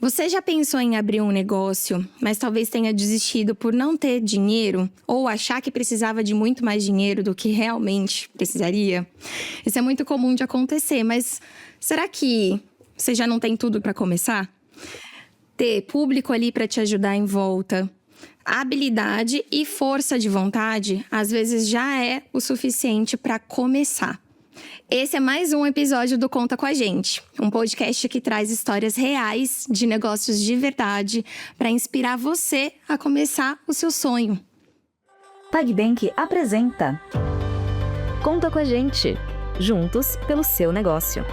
Você já pensou em abrir um negócio, mas talvez tenha desistido por não ter dinheiro ou achar que precisava de muito mais dinheiro do que realmente precisaria? Isso é muito comum de acontecer, mas será que você já não tem tudo para começar? Ter público ali para te ajudar em volta, habilidade e força de vontade, às vezes já é o suficiente para começar. Esse é mais um episódio do Conta com a Gente, um podcast que traz histórias reais de negócios de verdade para inspirar você a começar o seu sonho. PagBank apresenta Conta com a Gente, juntos pelo seu negócio.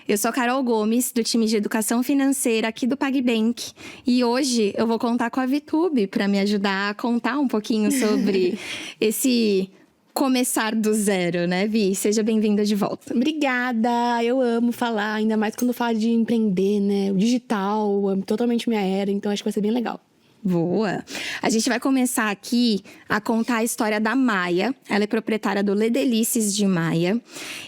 Eu sou Carol Gomes, do time de educação financeira aqui do PagBank, e hoje eu vou contar com a VTube para me ajudar a contar um pouquinho sobre esse começar do zero, né, Vi? Seja bem-vinda de volta. Obrigada, eu amo falar, ainda mais quando fala de empreender, né? O digital é totalmente minha era, então acho que vai ser bem legal. Boa! A gente vai começar aqui a contar a história da Maia. Ela é proprietária do Ledelices de Maia.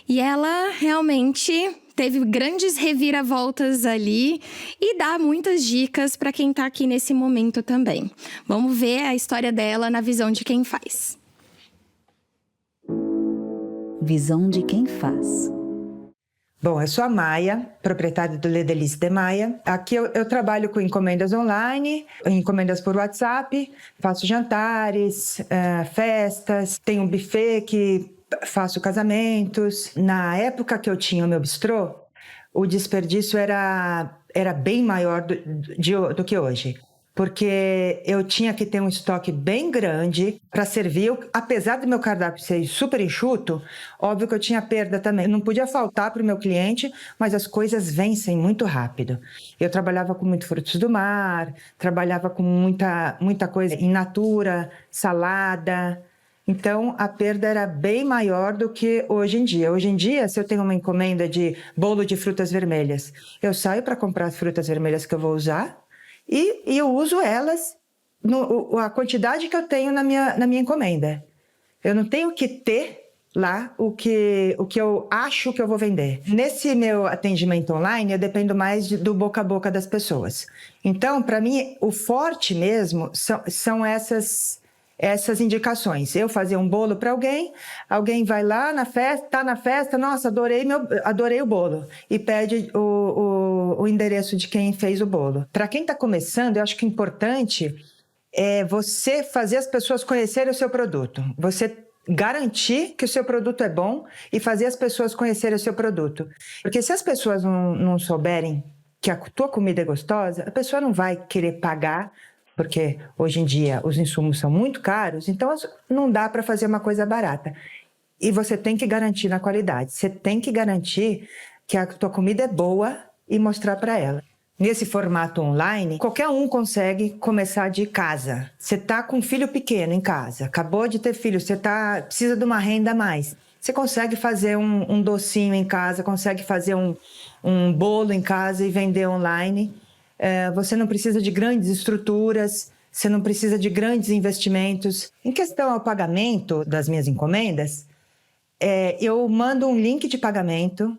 E ela realmente teve grandes reviravoltas ali e dá muitas dicas para quem está aqui nesse momento também. Vamos ver a história dela na visão de quem faz. Visão de quem faz. Bom, eu sou a Maia, proprietária do Ledelices de Maia. Aqui eu trabalho com encomendas online, encomendas por WhatsApp, faço jantares, festas, tenho um buffet que faço casamentos. Na época que eu tinha o meu bistrô, o desperdício era bem maior do que hoje. Porque eu tinha que ter um estoque bem grande para servir. Apesar do meu cardápio ser super enxuto, óbvio que eu tinha perda também. Não podia faltar para o meu cliente, mas as coisas vencem muito rápido. Eu trabalhava com muito frutos do mar, trabalhava com muita coisa in natura, salada. Então, a perda era bem maior do que hoje em dia. Hoje em dia, se eu tenho uma encomenda de bolo de frutas vermelhas, eu saio para comprar as frutas vermelhas que eu vou usar, e eu uso elas, a quantidade que eu tenho na minha encomenda. Eu não tenho que ter lá o que eu acho que eu vou vender. Nesse meu atendimento online, eu dependo mais do boca a boca das pessoas. Então, para mim, o forte mesmo são essas indicações. Eu fazer um bolo para alguém vai lá na festa, tá na festa, nossa, adorei o bolo, e pede o endereço de quem fez o bolo. Para quem está começando, eu acho que o importante é você fazer as pessoas conhecerem o seu produto. Você garantir que o seu produto é bom e fazer as pessoas conhecerem o seu produto. Porque se as pessoas não souberem que a tua comida é gostosa, a pessoa não vai querer pagar, porque hoje em dia os insumos são muito caros, então não dá para fazer uma coisa barata. E você tem que garantir na qualidade, você tem que garantir que a tua comida é boa e mostrar para ela. Nesse formato online, qualquer um consegue começar de casa. Você está com um filho pequeno em casa, acabou de ter filho, você precisa de uma renda a mais. Você consegue fazer um docinho em casa, consegue fazer um bolo em casa e vender online. Você não precisa de grandes estruturas, você não precisa de grandes investimentos. Em questão ao pagamento das minhas encomendas, eu mando um link de pagamento,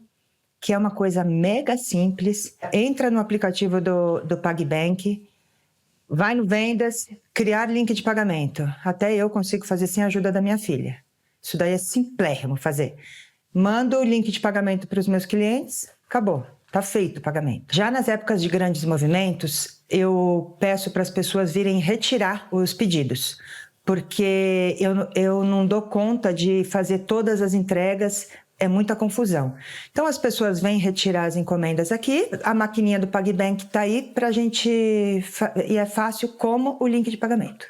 que é uma coisa mega simples. Entra no aplicativo do PagBank, vai no Vendas, criar link de pagamento. Até eu consigo fazer sem a ajuda da minha filha. Isso daí é simplérrimo fazer. Mando o link de pagamento para os meus clientes, acabou. Está feito o pagamento. Já nas épocas de grandes movimentos, eu peço para as pessoas virem retirar os pedidos, porque eu não dou conta de fazer todas as entregas, é muita confusão. Então as pessoas vêm retirar as encomendas aqui, a maquininha do PagBank está aí para a gente, e é fácil como o link de pagamento.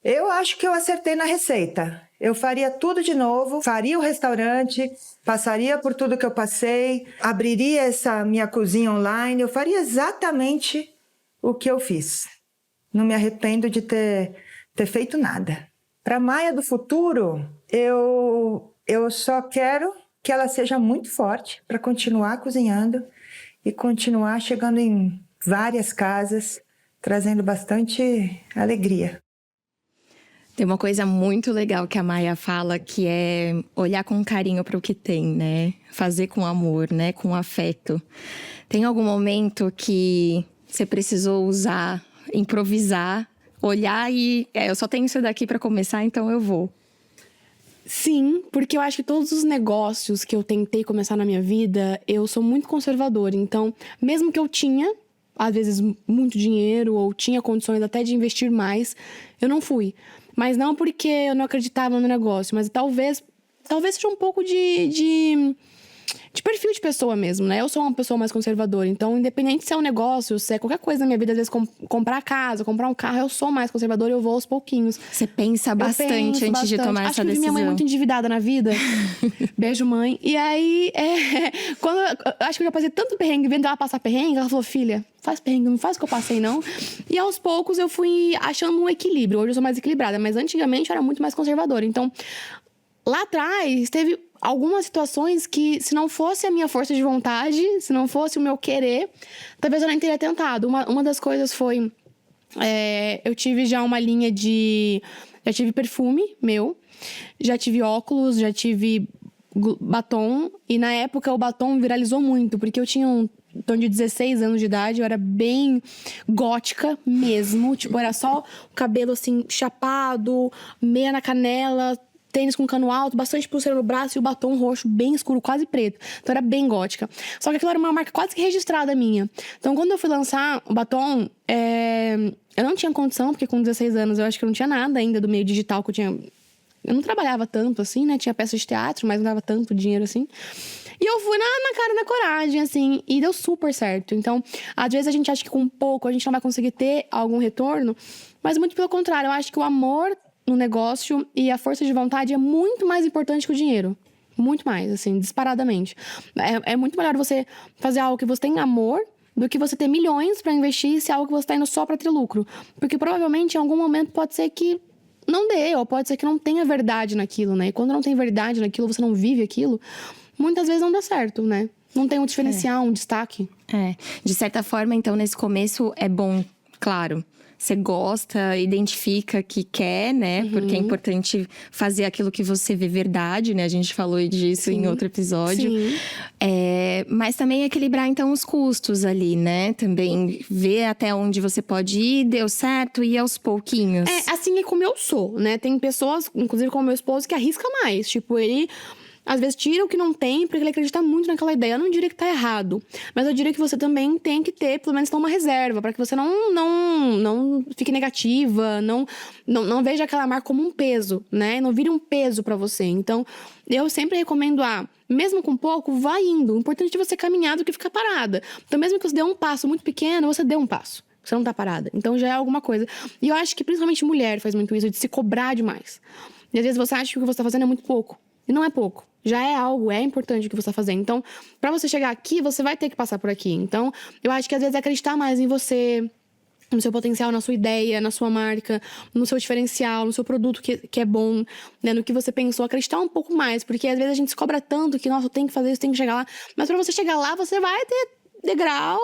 Eu acho que eu acertei na receita. Eu faria tudo de novo, faria o restaurante, passaria por tudo que eu passei, abriria essa minha cozinha online, eu faria exatamente o que eu fiz. Não me arrependo de ter feito nada. Para a Maia do futuro, eu só quero que ela seja muito forte para continuar cozinhando e continuar chegando em várias casas, trazendo bastante alegria. Tem uma coisa muito legal que a Maia fala, que é olhar com carinho para o que tem, né? Fazer com amor, né? Com afeto. Tem algum momento que você precisou usar, improvisar, olhar e... eu só tenho isso daqui para começar, então eu vou. Sim, porque eu acho que todos os negócios que eu tentei começar na minha vida, eu sou muito conservadora. Então, mesmo que eu tinha, às vezes, muito dinheiro ou tinha condições até de investir mais, eu não fui. Mas não porque eu não acreditava no negócio, mas talvez seja um pouco de perfil de pessoa mesmo, né? Eu sou uma pessoa mais conservadora, então independente se é um negócio, se é qualquer coisa na minha vida, às vezes comprar casa, comprar um carro, eu sou mais conservadora e eu vou aos pouquinhos. Você pensa bastante antes de tomar essa decisão. Acho que minha mãe é muito endividada na vida. Beijo, mãe. E aí, quando acho que eu já passei tanto perrengue, vendo ela passar perrengue, ela falou, filha, faz perrengue, não faz o que eu passei, não. E aos poucos eu fui achando um equilíbrio. Hoje eu sou mais equilibrada, mas antigamente eu era muito mais conservadora. Então, lá atrás, teve algumas situações que, se não fosse a minha força de vontade, se não fosse o meu querer, talvez eu nem teria tentado. Uma das coisas foi... eu tive já uma linha de... Já tive perfume meu, já tive óculos, já tive batom. E na época o batom viralizou muito, porque eu tinha um tom de 16 anos de idade, eu era bem gótica mesmo. Tipo, era só o cabelo assim, chapado, meia na canela... Tênis com cano alto, bastante pulseira no braço e o batom roxo bem escuro, quase preto. Então era bem gótica. Só que aquilo era uma marca quase que registrada minha. Então quando eu fui lançar o batom, eu não tinha condição, porque com 16 anos eu acho que eu não tinha nada ainda do meio digital que eu tinha... Eu não trabalhava tanto assim, né? Tinha peça de teatro, mas não dava tanto dinheiro assim. E eu fui na cara e na coragem, assim, e deu super certo. Então, às vezes a gente acha que com pouco a gente não vai conseguir ter algum retorno, mas muito pelo contrário, eu acho que o amor no negócio e a força de vontade é muito mais importante que o dinheiro. Muito mais, assim, disparadamente. É muito melhor você fazer algo que você tem amor do que você ter milhões pra investir se é algo que você tá indo só pra ter lucro. Porque provavelmente em algum momento pode ser que não dê, ou pode ser que não tenha verdade naquilo, né? E quando não tem verdade naquilo, você não vive aquilo, muitas vezes não dá certo, né? Não tem um diferencial, um destaque. De certa forma, então, nesse começo é bom, claro... Você gosta, identifica que quer, né? Porque é importante fazer aquilo que você vê verdade, né? A gente falou disso em outro episódio. Sim. Mas também equilibrar, então, os custos ali, né? Também ver até onde você pode ir, deu certo, e aos pouquinhos. Assim é como eu sou, né? Tem pessoas, inclusive como meu esposo, que arrisca mais. Tipo, ele... Às vezes tira o que não tem, porque ele acredita muito naquela ideia. Eu não diria que tá errado, mas eu diria que você também tem que ter, pelo menos, uma reserva, para que você não fique negativa, não veja aquela marca como um peso, né? Não vire um peso para você. Então, eu sempre recomendo, mesmo com pouco, vai indo. O importante é você caminhar do que ficar parada. Então, mesmo que você dê um passo muito pequeno, você dê um passo. Você não tá parada. Então, já é alguma coisa. E eu acho que, principalmente, mulher faz muito isso, de se cobrar demais. E, às vezes, você acha que o que você tá fazendo é muito pouco. E não é pouco. Já é algo, é importante o que você tá fazendo. Então, pra você chegar aqui, você vai ter que passar por aqui. Então, eu acho que às vezes é acreditar mais em você, no seu potencial, na sua ideia, na sua marca, no seu diferencial, no seu produto que é bom, né? No que você pensou, acreditar um pouco mais. Porque às vezes a gente se cobra tanto que, nossa, eu tenho que fazer isso, tenho que chegar lá. Mas pra você chegar lá, você vai ter degrau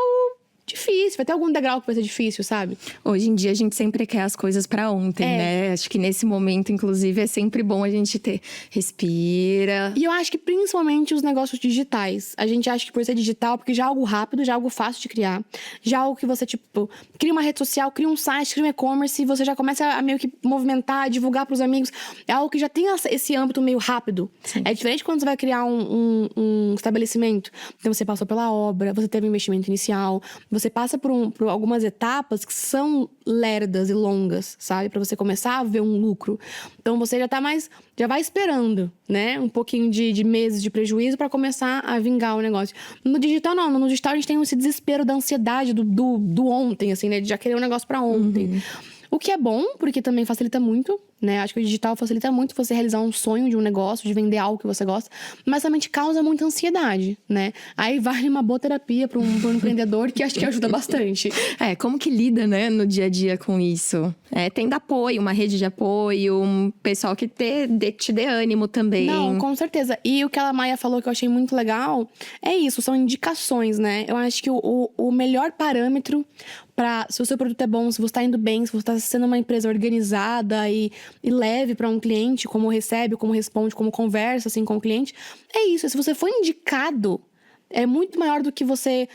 difícil, vai ter algum degrau que vai ser difícil, sabe? Hoje em dia a gente sempre quer as coisas pra ontem, né? Acho que nesse momento, inclusive, é sempre bom a gente ter respira. E eu acho que principalmente os negócios digitais. A gente acha que por ser digital, porque já é algo rápido, já é algo fácil de criar. Já é algo que você, tipo, cria uma rede social, cria um site, cria um e-commerce, e você já começa a meio que movimentar, divulgar pros amigos. É algo que já tem esse âmbito meio rápido. Sim. É diferente quando você vai criar um estabelecimento. Então você passou pela obra, você teve um investimento inicial, você passa por algumas etapas que são lerdas e longas, sabe? Pra você começar a ver um lucro. Então você já vai esperando, né? Um pouquinho de meses de prejuízo pra começar a vingar o negócio. No digital, não. No digital a gente tem esse desespero da ansiedade do ontem, assim, né? De já querer um negócio pra ontem. O que é bom, porque também facilita muito, né? Acho que o digital facilita muito você realizar um sonho de um negócio, de vender algo que você gosta, mas também te causa muita ansiedade, né? Aí vale uma boa terapia para um empreendedor que acho que ajuda bastante. Como que lida, né, no dia a dia com isso? Tendo apoio, uma rede de apoio, um pessoal que te dê ânimo também. Não, com certeza. E o que a Maia falou que eu achei muito legal é isso, são indicações, né? Eu acho que o melhor parâmetro para se o seu produto é bom, se você está indo bem, se você está sendo uma empresa organizada e e leve para um cliente, como recebe, como responde, como conversa assim com o cliente. É isso, se você for indicado, é muito maior do que você,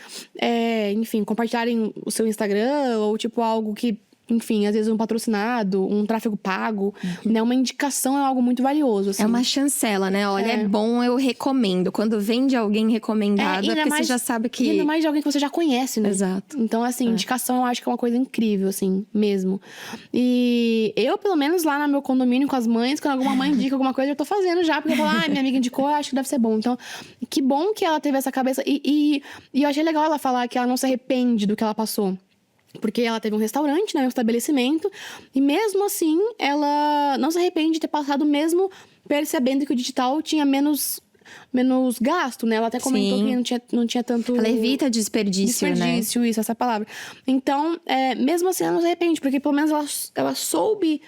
enfim, compartilharem o seu Instagram ou tipo algo que, enfim, às vezes um patrocinado, um tráfego pago, né? Uma indicação é algo muito valioso, assim. É uma chancela, né? Olha, é bom, eu recomendo. Quando vem de alguém recomendado, porque você já sabe que... E ainda mais de alguém que você já conhece, né? Exato. Então, assim, indicação eu acho que é uma coisa incrível, assim, mesmo. E eu, pelo menos, lá no meu condomínio com as mães, quando alguma mãe indica alguma coisa, eu tô fazendo já. Porque eu falo, minha amiga indicou, eu acho que deve ser bom. Então, que bom que ela teve essa cabeça. E eu achei legal ela falar que ela não se arrepende do que ela passou. Porque ela teve um restaurante, né, um estabelecimento. E mesmo assim, ela não se arrepende de ter passado, mesmo percebendo que o digital tinha menos gasto, né? Ela até comentou que não tinha tanto... Ela evita desperdício, né? Isso, essa palavra. Então, mesmo assim, ela não se arrepende. Porque pelo menos ela soube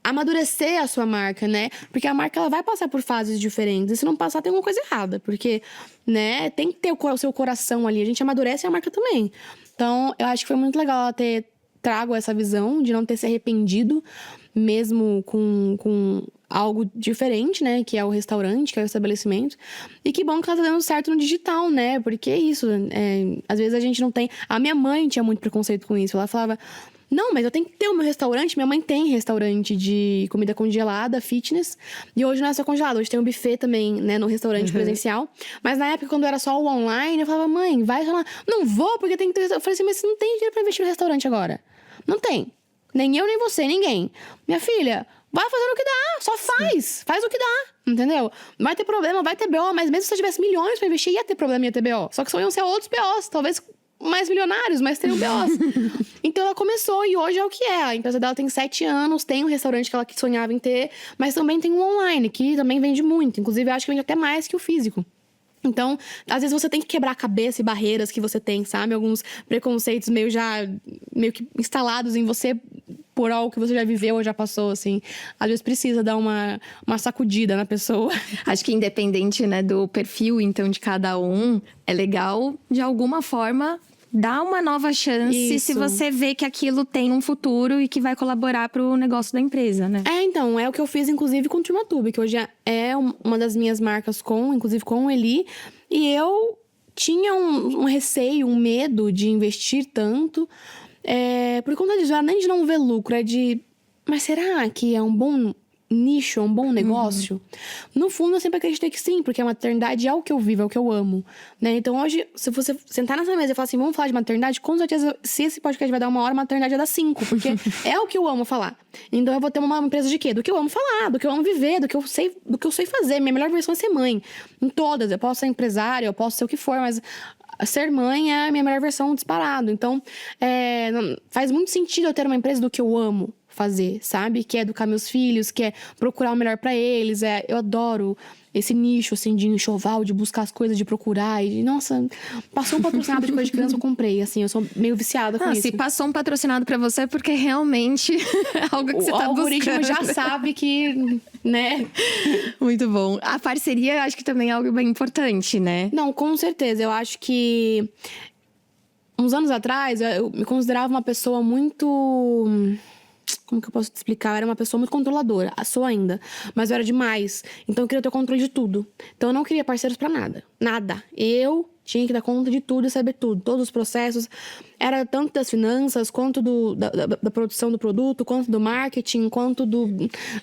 amadurecer a sua marca, né? Porque a marca, ela vai passar por fases diferentes. E se não passar, tem alguma coisa errada. Porque, né, tem que ter o seu coração ali. A gente amadurece a marca também. Então, eu acho que foi muito legal ela ter trago essa visão de não ter se arrependido, mesmo com algo diferente, né? Que é o restaurante, que é o estabelecimento. E que bom que ela tá dando certo no digital, né? Porque é isso. Às vezes a gente não tem... A minha mãe tinha muito preconceito com isso. Ela falava... Não, mas eu tenho que ter o meu restaurante. Minha mãe tem restaurante de comida congelada, fitness. E hoje não é só congelado, hoje tem um buffet também, né, no restaurante presencial. Mas na época, quando era só o online, eu falava, mãe, vai lá. Não vou, porque tem que ter... Eu falei assim, mas você não tem dinheiro pra investir no restaurante agora. Não tem. Nem eu, nem você, ninguém. Minha filha, vai fazendo o que dá, só faz. Sim. Faz o que dá, entendeu? Vai ter problema, vai ter BO, mas mesmo se você tivesse milhões pra investir, ia ter problema, ia ter BO. Só que só iam ser outros BOs, talvez... mais milionários, mas teriam BOs. Então ela começou e hoje é o que é. A empresa dela tem 7 anos, tem um restaurante que ela sonhava em ter, mas também tem um online, que também vende muito. Inclusive, eu acho que vende até mais que o físico. Então, às vezes você tem que quebrar a cabeça e barreiras que você tem, sabe? Alguns preconceitos meio que instalados em você por algo que você já viveu ou já passou, assim. Às vezes precisa dar uma sacudida na pessoa. Acho que independente, né, do perfil, então, de cada um, é legal, de alguma forma... Dá uma nova chance se você vê que aquilo tem um futuro e que vai colaborar pro negócio da empresa, né? Então, é o que eu fiz, inclusive, com o TurmaTube, que hoje é uma das minhas marcas, inclusive com o Eli. E eu tinha um receio, um medo de investir tanto. Por conta disso, nem de não ver lucro, mas será que é um bom nicho, é um bom negócio? No fundo, eu sempre acreditei que sim, porque a maternidade é o que eu vivo, é o que eu amo, né? Então hoje, se você sentar nessa mesa e falar assim, vamos falar de maternidade, com certeza, se esse podcast vai dar 1 hora, a maternidade vai dar 5, porque é o que eu amo falar. Então eu vou ter uma empresa de quê? Do que eu amo falar, do que eu amo viver, do que eu sei fazer. Minha melhor versão é ser mãe. Em todas, eu posso ser empresária, eu posso ser o que for, mas ser mãe é a minha melhor versão disparado. Então, faz muito sentido eu ter uma empresa do que eu amo fazer, sabe? Que é educar meus filhos, que é procurar o melhor pra eles. Eu adoro esse nicho, assim, de enxoval, de buscar as coisas, de procurar. E, nossa, passou um patrocinado de coisa de criança, eu comprei. Assim, eu sou meio viciada com isso. Se passou um patrocinado pra você, é porque realmente é algo que você tá buscando. O algoritmo já sabe que, né? Muito bom. A parceria, acho que também é algo bem importante, né? Não, com certeza. Eu acho que... Uns anos atrás, eu me considerava uma pessoa muito... Como que eu posso te explicar? Eu era uma pessoa muito controladora. Sou ainda. Mas eu era demais. Então eu queria ter o controle de tudo. Então eu não queria parceiros pra nada. Nada. Eu tinha que dar conta de tudo e saber tudo. Todos os processos. Era tanto das finanças, quanto da produção do produto, quanto do marketing, quanto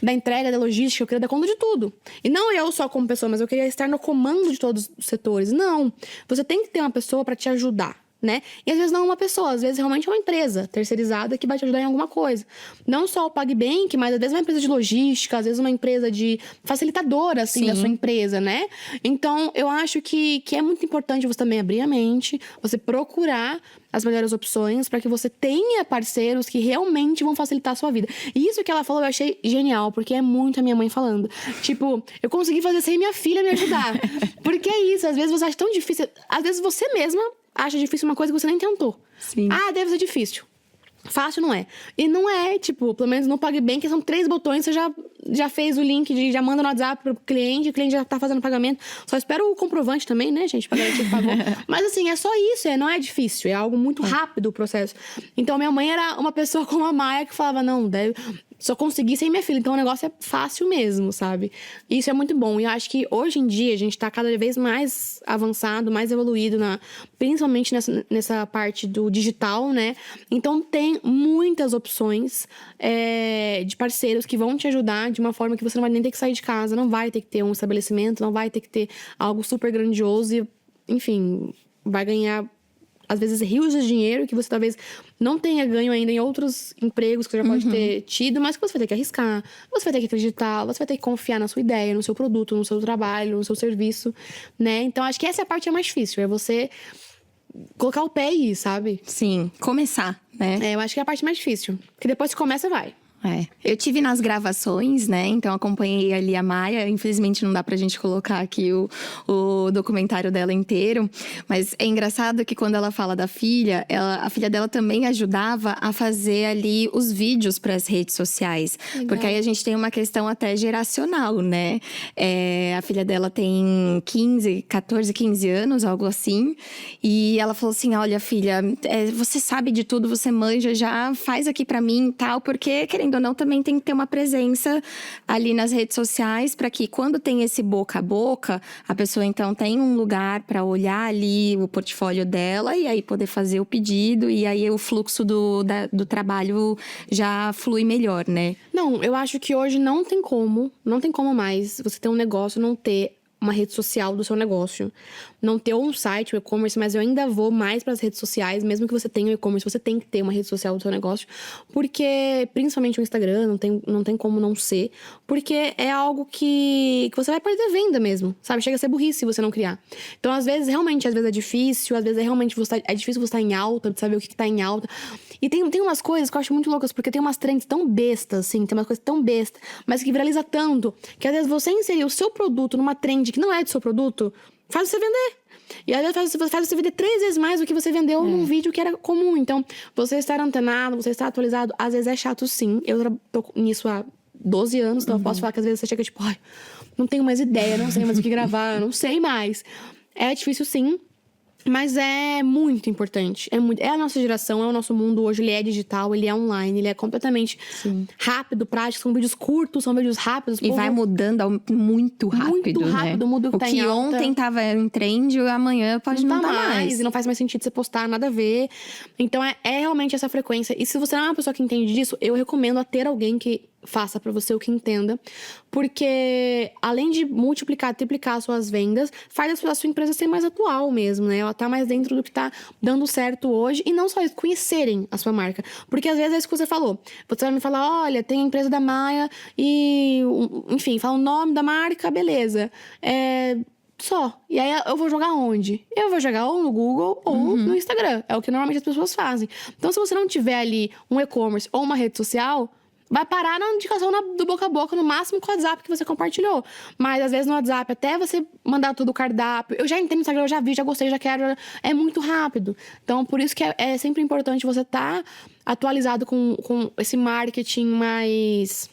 da entrega, da logística. Eu queria dar conta de tudo. E não eu só como pessoa, mas eu queria estar no comando de todos os setores. Não. Você tem que ter uma pessoa pra te ajudar, né? E às vezes não é uma pessoa, às vezes realmente é uma empresa terceirizada que vai te ajudar em alguma coisa. Não só o PagBank, mas às vezes uma empresa de logística, às vezes uma empresa de facilitadora, assim, da sua empresa, né? Então, eu acho que é muito importante você também abrir a mente, você procurar as melhores opções para que você tenha parceiros que realmente vão facilitar a sua vida. E isso que ela falou eu achei genial, porque é muito a minha mãe falando. Tipo, eu consegui fazer sem minha filha me ajudar. Porque é isso, às vezes você acha tão difícil, às vezes você mesma acha difícil uma coisa que você nem tentou. Sim. Deve ser difícil. Fácil não é. E não é, tipo, pelo menos no PagBank, são 3 botões, você já fez o link, já manda no WhatsApp pro cliente, o cliente já tá fazendo o pagamento. Só espera o comprovante também, né, gente, pra garantir que pagou. Mas assim, é só isso, não é difícil, é algo muito rápido o processo. Então, minha mãe era uma pessoa como a Maia que falava, não, só consegui sem minha filha. Então, o negócio é fácil mesmo, sabe? E isso é muito bom. E eu acho que hoje em dia, a gente tá cada vez mais avançado, mais evoluído, principalmente nessa parte do digital, né? Então, tem muitas opções de parceiros que vão te ajudar de uma forma que você não vai nem ter que sair de casa, não vai ter que ter um estabelecimento, não vai ter que ter algo super grandioso e, enfim, vai ganhar às vezes rios de dinheiro que você talvez não tenha ganho ainda em outros empregos que você já pode ter tido, mas que você vai ter que arriscar, você vai ter que acreditar, você vai ter que confiar na sua ideia, no seu produto, no seu trabalho, no seu serviço, né? Então, acho que essa é a parte mais difícil, é você colocar o pé e ir, sabe? Sim, começar, né? Eu acho que é a parte mais difícil, porque depois que começa, vai. Eu tive nas gravações, né? Então acompanhei ali a Maia. Infelizmente não dá pra gente colocar aqui o documentário dela inteiro. Mas é engraçado que quando ela fala da filha, a filha dela também ajudava a fazer ali os vídeos pras redes sociais. Legal. Porque aí a gente tem uma questão até geracional, né? A filha dela tem 14, 15 anos, algo assim. E ela falou assim, olha filha, você sabe de tudo, você manja, já faz aqui pra mim e tal. Porque, querendo ou não, também tem que ter uma presença ali nas redes sociais para que quando tem esse boca a boca, a pessoa então tem um lugar para olhar ali o portfólio dela e aí poder fazer o pedido e aí o fluxo do trabalho já flui melhor, né? Não, eu acho que hoje não tem como mais você ter um negócio, não ter uma rede social do seu negócio. Não ter um site, um e-commerce, mas eu ainda vou mais para as redes sociais, mesmo que você tenha um e-commerce, você tem que ter uma rede social do seu negócio, porque, principalmente o Instagram, não tem como não ser, porque é algo que você vai perder venda mesmo, sabe? Chega a ser burrice se você não criar. Então, às vezes é difícil, às vezes é difícil você estar em alta, de saber o que tá em alta. E tem umas coisas que eu acho muito loucas, porque tem umas trends tão bestas, assim, tem umas coisas tão bestas, mas que viraliza tanto, que às vezes você inserir o seu produto numa trend que não é do seu produto, faz você vender. E às vezes faz você vender 3 vezes mais do que você vendeu num vídeo que era comum. Então, você estar antenado, você estar atualizado, às vezes é chato sim. Eu tô nisso há 12 anos, então eu posso falar que às vezes você chega tipo, ai, não tenho mais ideia, não sei mais o que gravar, não sei mais. É difícil sim. Mas é muito importante. É a nossa geração, é o nosso mundo hoje. Ele é digital, ele é online, ele é completamente rápido, prático. São vídeos curtos, são vídeos rápidos. E vai mudando muito rápido, muito rápido, né? muda o que tá em alta. Ontem tava em trend, amanhã pode não tá mais. E não faz mais sentido você postar, nada a ver. Então, é realmente essa frequência. E se você não é uma pessoa que entende disso, eu recomendo a ter alguém que faça pra você o que entenda. Porque, além de multiplicar, triplicar as suas vendas, faz a sua empresa ser mais atual mesmo, né? Ela tá mais dentro do que tá dando certo hoje. E não só isso, conhecerem a sua marca. Porque, às vezes, é isso que você falou. Você vai me falar, olha, tem a empresa da Maia e... Enfim, fala o nome da marca, beleza. Só. E aí, eu vou jogar onde? Eu vou jogar ou no Google ou no Instagram. É o que normalmente as pessoas fazem. Então, se você não tiver ali um e-commerce ou uma rede social... vai parar na indicação do boca a boca, no máximo com o WhatsApp que você compartilhou. Mas, às vezes, no WhatsApp, até você mandar todo o cardápio... Eu já entendo no Instagram, eu já vi, já gostei, já quero... É muito rápido. Então, por isso que é sempre importante você estar atualizado com esse marketing mais...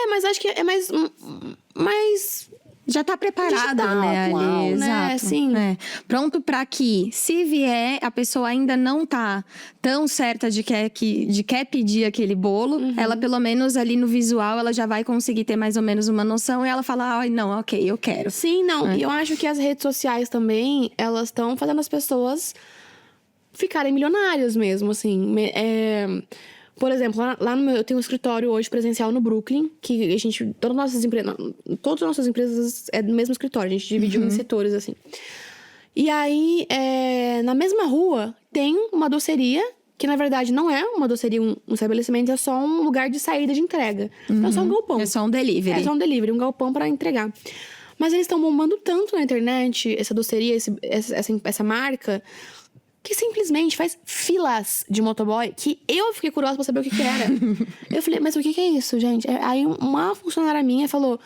mas acho que é mais já tá preparado, digital, né, atual, ali, né? exato. Sim. Pronto pra que, se vier, a pessoa ainda não tá tão certa de que quer pedir aquele bolo, ela pelo menos ali no visual, ela já vai conseguir ter mais ou menos uma noção e ela fala, não, ok, eu quero. Sim, não. E eu acho que as redes sociais também, elas estão fazendo as pessoas ficarem milionárias mesmo, assim. Por exemplo, lá no eu tenho um escritório hoje presencial no Brooklyn, que a gente, todas as nossas empresas é do mesmo escritório, a gente dividiu em setores, assim. E aí, na mesma rua, tem uma doceria, que na verdade não é uma doceria, um estabelecimento, é só um lugar de saída de entrega. Então é só um galpão. É só um delivery. É só um delivery, um galpão pra entregar. Mas eles estão bombando tanto na internet, essa doceria, essa marca... que simplesmente faz filas de motoboy, que eu fiquei curiosa pra saber o que era. Eu falei, mas o que é isso, gente? Aí uma funcionária minha falou,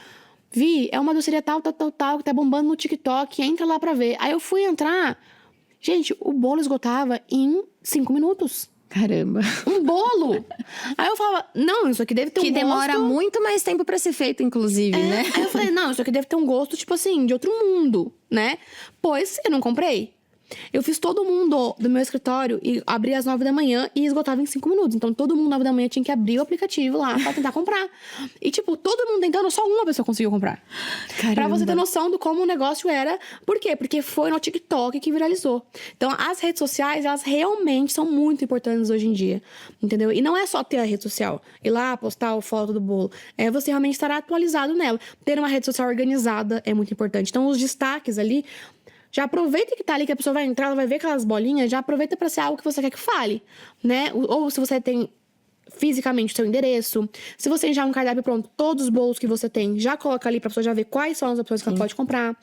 Vi, é uma doceria tal, que tá bombando no TikTok, entra lá pra ver. Aí eu fui entrar, gente, o bolo esgotava em 5 minutos. Caramba. Um bolo! Aí eu falava, não, isso aqui deve ter um Que gosto... demora muito mais tempo pra ser feito, inclusive, né? Aí eu falei, não, isso aqui deve ter um gosto, tipo assim, de outro mundo, né? Pois eu não comprei. Eu fiz todo mundo do meu escritório e abri às 9 da manhã e esgotava em 5 minutos. Então, todo mundo, 9 da manhã, tinha que abrir o aplicativo lá pra tentar comprar. E, tipo, todo mundo tentando, só uma pessoa conseguiu comprar. Caramba. Pra você ter noção do como o negócio era. Por quê? Porque foi no TikTok que viralizou. Então, as redes sociais, elas realmente são muito importantes hoje em dia. Entendeu? E não é só ter a rede social. Ir lá, postar a foto do bolo. É você realmente estar atualizado nela. Ter uma rede social organizada é muito importante. Então, os destaques ali... Já aproveita que tá ali, que a pessoa vai entrar, ela vai ver aquelas bolinhas, já aproveita pra ser algo que você quer que fale, né? Ou se você tem fisicamente o seu endereço, se você já é um cardápio pronto, todos os bolos que você tem, já coloca ali pra pessoa já ver quais são as opções que ela pode comprar.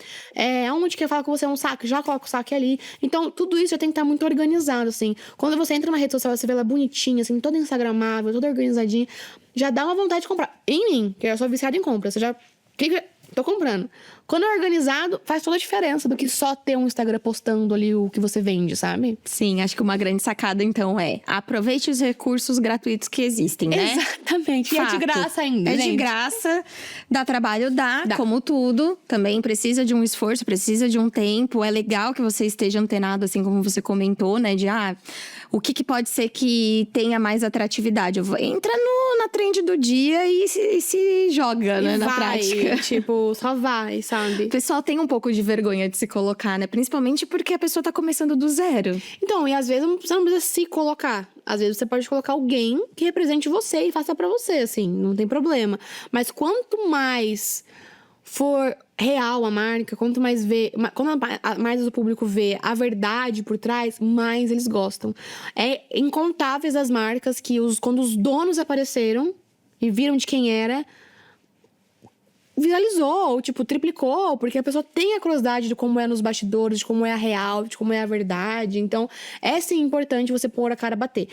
Onde que fala que você é um saco, já coloca o saco ali. Então, tudo isso já tem que estar muito organizado, assim. Quando você entra numa rede social, você vê ela bonitinha, assim, toda instagramável, toda organizadinha, já dá uma vontade de comprar. Em mim, que eu sou viciada em compra, você já clica... Tô comprando. Quando é organizado, faz toda a diferença do que só ter um Instagram postando ali o que você vende, sabe? Sim, acho que uma grande sacada, então, é aproveite os recursos gratuitos que existem, né? Exatamente. E é de Fato. graça ainda, É gente. de graça, dá trabalho, dá, como tudo. Também precisa de um esforço, precisa de um tempo. É legal que você esteja antenado, assim como você comentou, né? De, o que pode ser que tenha mais atratividade? Entra na trend do dia e se joga, né? Na prática. Tipo, só vai, sabe? O pessoal tem um pouco de vergonha de se colocar, né? Principalmente porque a pessoa tá começando do zero. Então, e às vezes você não precisa se colocar. Às vezes você pode colocar alguém que represente você e faça pra você, assim, não tem problema. Mas quanto mais for real a marca, quanto mais mais o público vê a verdade por trás, mais eles gostam. É incontáveis as marcas que quando os donos apareceram e viram de quem era, viralizou, ou, tipo, triplicou, porque a pessoa tem a curiosidade de como é nos bastidores, de como é a real, de como é a verdade. Então, é sim importante você pôr a cara a bater.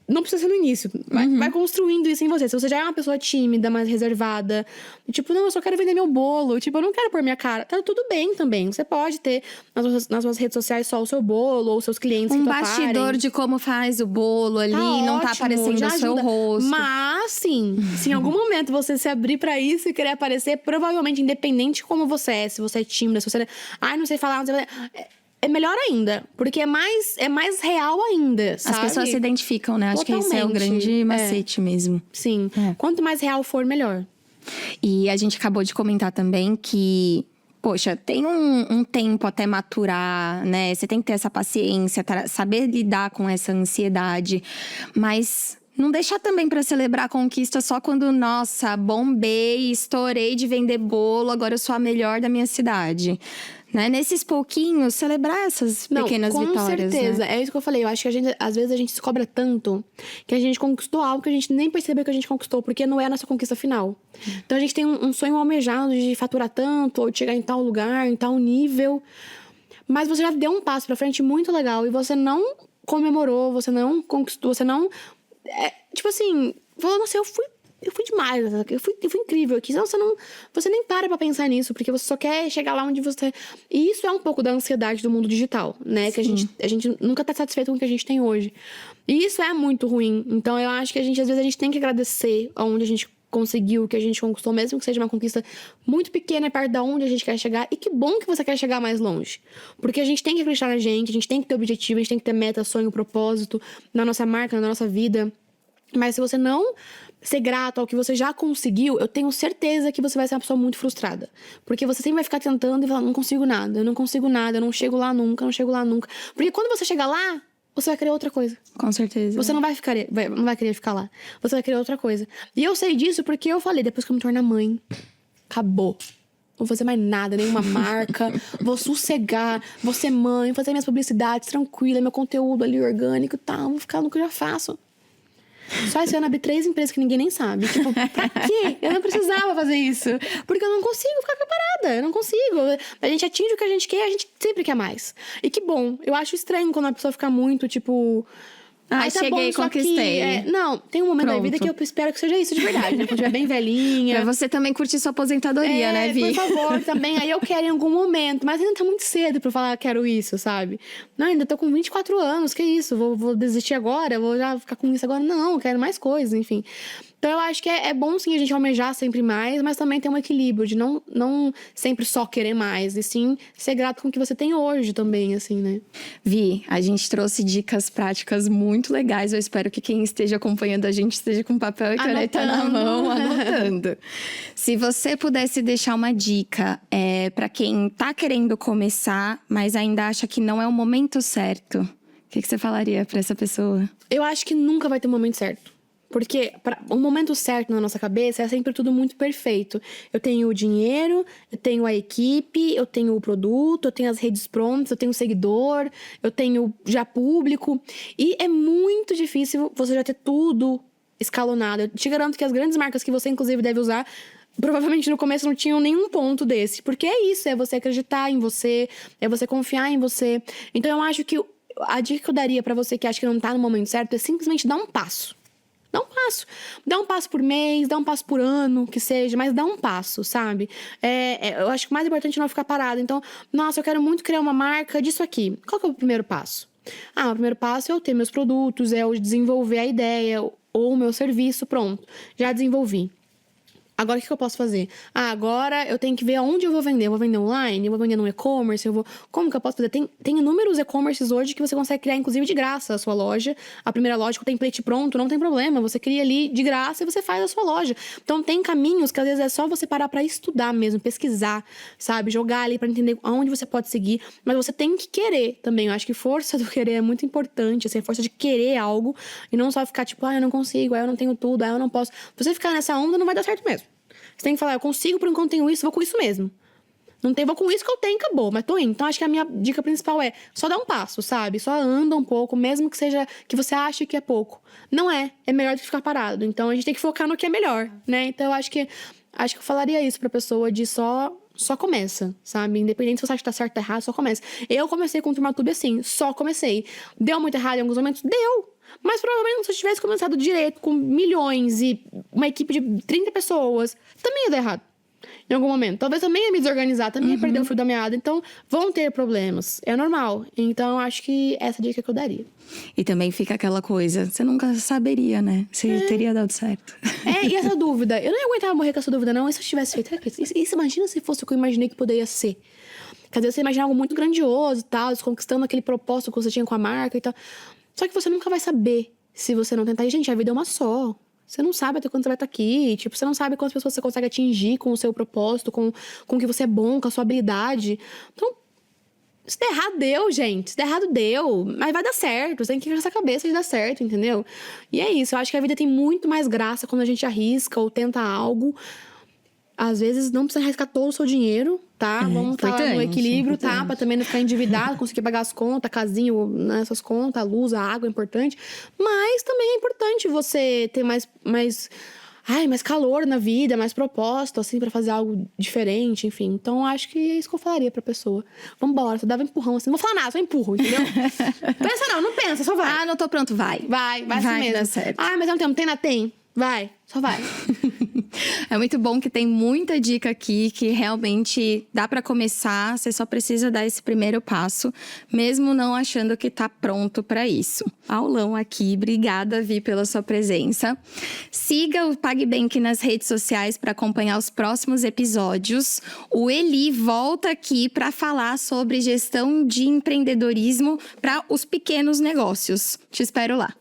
Não precisa ser no início. Vai construindo isso em você. Se você já é uma pessoa tímida, mais reservada, tipo, não, eu só quero vender meu bolo, tipo, eu não quero pôr minha cara. Tá tudo bem também. Você pode ter nas suas redes sociais só o seu bolo, ou seus clientes que toparem. Bastidor de como faz o bolo ali, não tá aparecendo já o seu ajuda. rosto. Mas, sim, se em algum momento você se abrir pra isso e querer aparecer, provavelmente, independente de como você é, se você é tímida, se você... não sei falar, não sei falar... É melhor ainda, porque é mais real ainda, sabe? As pessoas se identificam, né? Acho que esse é o grande macete mesmo. Sim. Quanto mais real for, melhor. E a gente acabou de comentar também que, poxa, tem um tempo até maturar, né? Você tem que ter essa paciência, saber lidar com essa ansiedade. Mas não deixar também pra celebrar a conquista só quando, nossa, bombei, estourei de vender bolo, agora eu sou a melhor da minha cidade. Né? Nesses pouquinhos, celebrar essas pequenas vitórias. Com certeza, né? É isso que eu falei. Eu acho que às vezes a gente se cobra tanto que a gente conquistou algo que a gente nem percebeu que a gente conquistou, porque não é a nossa conquista final. Então a gente tem um sonho almejado de faturar tanto, ou de chegar em tal lugar, em tal nível. Mas você já deu um passo pra frente muito legal e você não comemorou, você não conquistou, você não... tipo assim, falou, nossa, eu fui demais, eu fui incrível aqui. Senão você nem para pra pensar nisso, porque você só quer chegar lá onde você... E isso é um pouco da ansiedade do mundo digital, né? Sim. Que a gente nunca tá satisfeito com o que a gente tem hoje. E isso é muito ruim. Então eu acho que às vezes a gente tem que agradecer aonde a gente conseguiu, o que a gente conquistou, mesmo que seja uma conquista muito pequena perto da onde a gente quer chegar. E que bom que você quer chegar mais longe. Porque a gente tem que acreditar na gente, a gente tem que ter objetivo, a gente tem que ter meta, sonho, propósito na nossa marca, na nossa vida. Mas se você não ser grato ao que você já conseguiu, eu tenho certeza que você vai ser uma pessoa muito frustrada. Porque você sempre vai ficar tentando e falar, não consigo nada, eu não chego lá nunca, Porque quando você chegar lá, você vai querer outra coisa. Com certeza. Você não vai querer ficar lá. Você vai querer outra coisa. E eu sei disso porque eu falei, depois que eu me tornar mãe, acabou. Não vou fazer mais nada, nenhuma marca. Vou sossegar, vou ser mãe, fazer minhas publicidades tranquila, meu conteúdo ali orgânico e tal. Vou ficar no que eu já faço. Só esse ano abri 3 empresas que ninguém nem sabe. Tipo, pra quê? Eu não precisava fazer isso. Porque eu não consigo ficar parada. Eu não consigo. A gente atinge o que a gente quer, a gente sempre quer mais. E que bom. Eu acho estranho quando a pessoa fica muito, tipo... Ah, Aí tá cheguei, bom, só que, conquistei. não, tem um momento da vida Pronto. que eu espero que seja isso de verdade, né? Quando eu estiver bem velhinha. Pra você também curtir sua aposentadoria, né, Vi? Por favor, também. Aí eu quero em algum momento. Mas ainda tá muito cedo pra eu falar que quero isso, sabe? Não, ainda tô com 24 anos, que isso? Vou desistir agora? Vou já ficar com isso agora? Não, eu quero mais coisas, enfim. Então eu acho que é bom sim a gente almejar sempre mais, mas também ter um equilíbrio de não sempre só querer mais, e sim ser grato com o que você tem hoje também, assim, né? Vi, a gente trouxe dicas práticas muito legais. Eu espero que quem esteja acompanhando a gente esteja com papel e caneta na Anotando. mão, anotando. Se você pudesse deixar uma dica para quem tá querendo começar, mas ainda acha que não é o momento certo, o que você falaria para essa pessoa? Eu acho que nunca vai ter um momento certo. Porque o momento certo na nossa cabeça é sempre tudo muito perfeito. Eu tenho o dinheiro, eu tenho a equipe, eu tenho o produto, eu tenho as redes prontas, eu tenho o seguidor, eu tenho já público. E é muito difícil você já ter tudo escalonado. Eu te garanto que as grandes marcas que você, inclusive, deve usar, provavelmente no começo não tinham nenhum ponto desse. Porque é isso, é você acreditar em você, é você confiar em você. Então eu acho que a dica que eu daria pra você que acha que não tá no momento certo é simplesmente dar um passo. Dá um passo. Dá um passo por mês, dá um passo por ano, que seja, mas dá um passo, sabe? Eu acho que o mais importante é não ficar parado. Então, nossa, eu quero muito criar uma marca disso aqui. Qual que é o primeiro passo? O primeiro passo é eu ter meus produtos, é eu desenvolver a ideia ou o meu serviço, pronto. Já desenvolvi. Agora, o que eu posso fazer? Agora eu tenho que ver aonde eu vou vender. Eu vou vender online? Eu vou vender no e-commerce? Como que eu posso fazer? Tem inúmeros e-commerces hoje que você consegue criar, inclusive, de graça a sua loja. A primeira loja com o template pronto, não tem problema. Você cria ali de graça e você faz a sua loja. Então, tem caminhos que, às vezes, é só você parar pra estudar mesmo, pesquisar, sabe? Jogar ali pra entender aonde você pode seguir. Mas você tem que querer também. Eu acho que força do querer é muito importante. Assim, a força de querer algo e não só ficar tipo, eu não consigo, eu não tenho tudo, eu não posso. Se você ficar nessa onda, não vai dar certo mesmo. Você tem que falar, eu consigo, por enquanto tenho isso, vou com isso mesmo. Não tem, vou com isso que eu tenho, acabou, mas tô indo. Então, acho que a minha dica principal é só dar um passo, sabe? Só anda um pouco, mesmo que seja que você ache que é pouco. Não é melhor do que ficar parado. Então, a gente tem que focar no que é melhor, né? Então, eu acho que eu falaria isso pra pessoa de só começa, sabe? Independente se você acha que tá certo ou errado, só começa. Eu comecei com o Turmatube assim, só comecei. Deu muito errado em alguns momentos? Deu! Mas provavelmente se eu tivesse começado direito com milhões e uma equipe de 30 pessoas, também ia dar errado. Em algum momento. Talvez também ia me desorganizar, também ia perder o fio da meada. Então, vão ter problemas. É normal. Então, acho que essa dica que eu daria. E também fica aquela coisa, você nunca saberia, né? Se teria dado certo. E essa dúvida? Eu não ia aguentar morrer com essa dúvida, não. E se eu tivesse feito? Isso, imagina se fosse o que eu imaginei que poderia ser. Quer dizer, você imagina algo muito grandioso e tal, conquistando aquele propósito que você tinha com a marca e tal. Só que você nunca vai saber se você não tentar. E, gente, a vida é uma só. Você não sabe até quando você vai estar aqui. Tipo, você não sabe quantas pessoas você consegue atingir com o seu propósito, com o que você é bom, com a sua habilidade. Então, se der errado, deu, gente. Se der errado, deu. Mas vai dar certo. Você tem que ir com essa cabeça de dar certo, entendeu? E é isso. Eu acho que a vida tem muito mais graça quando a gente arrisca ou tenta algo. Às vezes, não precisa arriscar todo o seu dinheiro, tá? Vamos estar no equilíbrio, tá? Pra também não ficar endividado, conseguir pagar as contas, casinho, nessas contas, a luz, a água é importante. Mas também é importante você ter mais calor na vida, mais propósito, assim, pra fazer algo diferente, enfim. Então, acho que é isso que eu falaria pra pessoa. Vambora, só dava empurrão, assim. Não vou falar nada, só empurro, entendeu? Pensa não pensa, só vai. Não tô pronto, vai. Vai assim mesmo. Dar certo. Mas eu não tenho, tem. Vai, só vai. É muito bom que tem muita dica aqui que realmente dá pra começar, você só precisa dar esse primeiro passo, mesmo não achando que tá pronto pra isso. Aulão aqui, obrigada, Vi, pela sua presença. Siga o PagBank nas redes sociais para acompanhar os próximos episódios. O Eli volta aqui para falar sobre gestão de empreendedorismo para os pequenos negócios. Te espero lá.